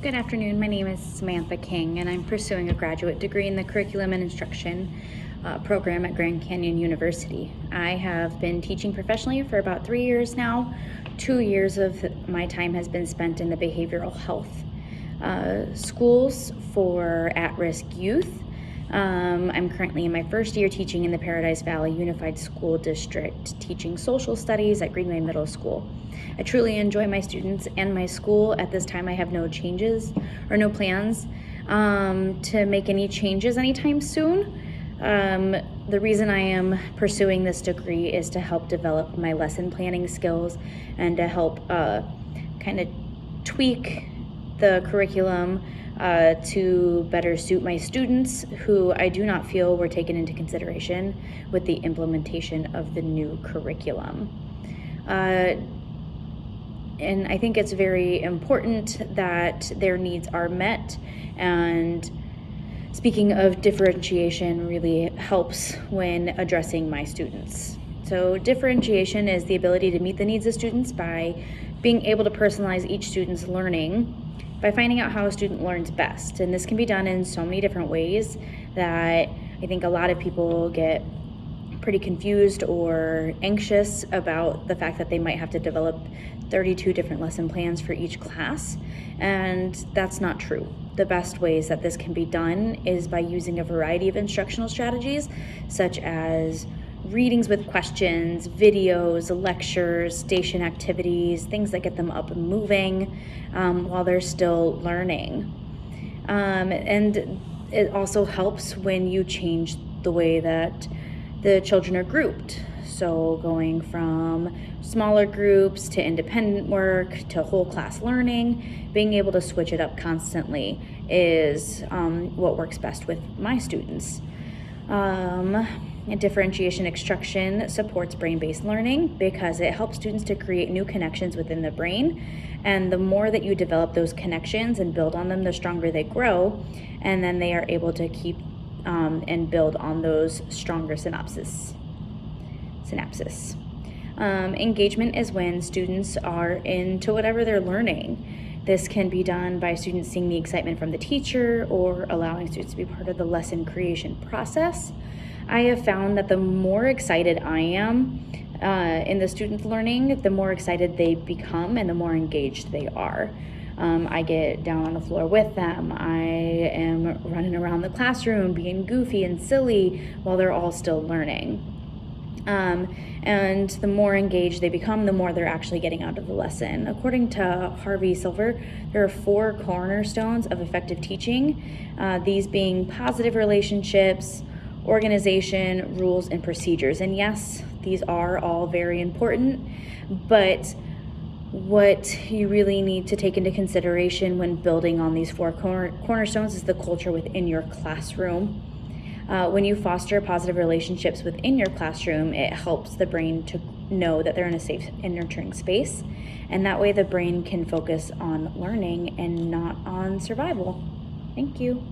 Good afternoon. My name is Samantha King, and I'm pursuing a graduate degree in the Curriculum and Instruction program at Grand Canyon University. I have been teaching professionally for about 3 years now. 2 years of my time has been spent in the behavioral health schools for at-risk youth. I'm currently in my first year teaching in the Paradise Valley Unified School District, teaching social studies at Greenway Middle School. I truly enjoy my students and my school. At this time, I have no changes or no plans to make any changes anytime soon. The reason I am pursuing this degree is to help develop my lesson planning skills and to help kind of tweak the curriculum to better suit my students, who I do not feel were taken into consideration with the implementation of the new curriculum. And I think it's very important that their needs are met. And speaking of differentiation, really helps when addressing my students. So differentiation is the ability to meet the needs of students by being able to personalize each student's learning by finding out how a student learns best. And this can be done in so many different ways that I think a lot of people get pretty confused or anxious about the fact that they might have to develop 32 different lesson plans for each class, and that's not true. The best ways that this can be done is by using a variety of instructional strategies, such as readings with questions, videos, lectures, station activities, things that get them up and moving while they're still learning. And it also helps when you change the way that the children are grouped. So going from smaller groups to independent work to whole class learning, being able to switch it up constantly is what works best with my students. And differentiation instruction supports brain-based learning because it helps students to create new connections within the brain. And the more that you develop those connections and build on them, the stronger they grow. And then they are able to keep and build on those stronger synapses. Engagement is when students are into whatever they're learning. This can be done by students seeing the excitement from the teacher or allowing students to be part of the lesson creation process. I have found that the more excited I am in the student learning, the more excited they become and the more engaged they are. I get down on the floor with them. I am running around the classroom being goofy and silly while they're all still learning. And the more engaged they become, the more they're actually getting out of the lesson. According to Harvey Silver, there are 4 cornerstones of effective teaching, these being positive relationships, organization, rules, and procedures. And yes, these are all very important, but what you really need to take into consideration when building on these 4 cornerstones is the culture within your classroom. When you foster positive relationships within your classroom, it helps the brain to know that they're in a safe and nurturing space. And that way the brain can focus on learning and not on survival. Thank you.